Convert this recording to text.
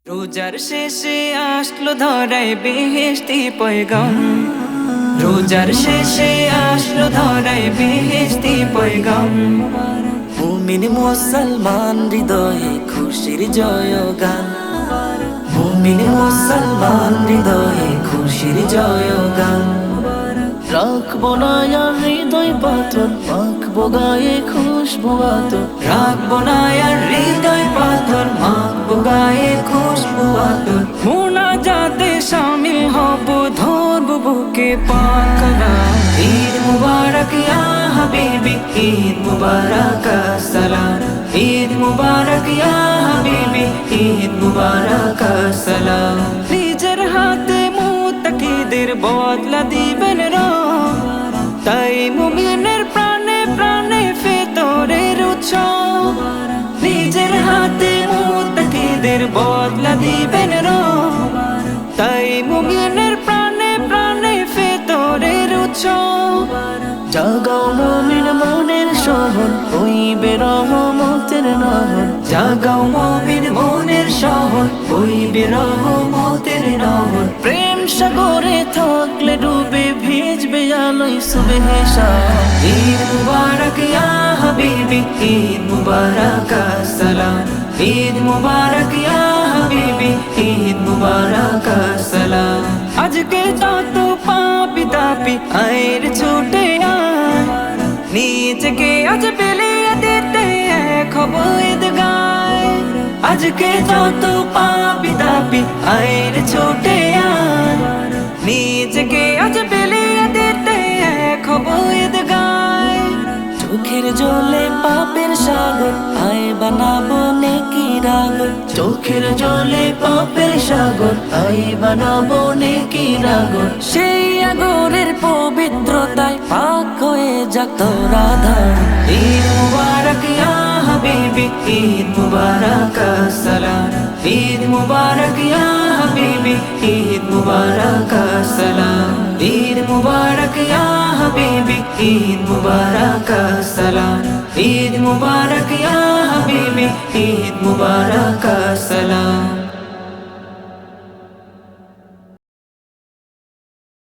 রোজার শেষে আসলো ধরায় বেহেশতি পয়গাম। রোজার শেষে আসলো ধরায় বেহেশতি পয়গাম। মুমিন মুসলমান হৃদয়ে খুশির জয়গান। মুমিন মুসলমান হৃদয়ে খুশির জয়গান। রাখবো না আর হৃদয় পাথর, মাখবো গায়ে খুশবু আতর। রাখবো না আর হৃদয় পাথর, মাখবো গায়ে খুশবু আতর। মুনাজাতে শামিল হব, ধরব বুকে পাকরা। ঈদ মুবারক ইয়া হাবিবি, ঈদ মুবারক আসসালাম। ঈদ মুবারক ইয়া হাবিবি, ঈদ মুবারক আসসালাম। নিজের হাতে মুত্তাকিদের বদলা দিবেন রব, তাই মুমিনের প্রাণে প্রাণে ফিতরের উৎসব। নিজের হাতে মুত্তাকিদের বদলা দিবেন রব, তাই মুমিনের প্রাণে প্রাণে ফিতরের উৎসব। জাগাও মুমিন মনের শহর, হইবে রহমতের নহর। জাগাও মুমিন মনের শহর, হইবে রহমতের নহর। প্রেম সাগরে থাকলে ডুবে ভিজবে আলোয় সুবহে শাম। ঈদ মুবারক ইয়া হাবিবি, ঈদ মুবারক আসসালাম। ঈদ মুবারক ইয়া হাবিবি, ঈদ মুবারক আসসালাম। আজকে তত পাপি তাপি আয়ের ছুটে আয়, নিজেকে আজ বিলিয়ে দিতে এক হব ঈদগায়। আজকে তত পাপি তাপি আয়ের ছুটে আয়, নিজেকে আজ বিলিয়ে দিতে এক হব ঈদগায়। চোখের জলে পাপের সাগর, আয় বানাবো নেকির আগর। চোখের জলে পাপের সাগর, আয় বানাবো নেকির আগর। সেই আগরের পবিত্রতায় পাক হয়ে যাক তোর আধার। ঈদ মুবারক ইয়া হাবিবি, ঈদ মুবারক আসসালাম। ঈদ মুবারক ইয়া হাবিবি, ঈদ মুবারক আসসালাম। ঈদ মুবারক ইয়া হাবিবি, ঈদ মুবারক আসসালাম। ঈদ মুবারক ইয়া হাবিবি, ঈদ মুবারক আসসালাম।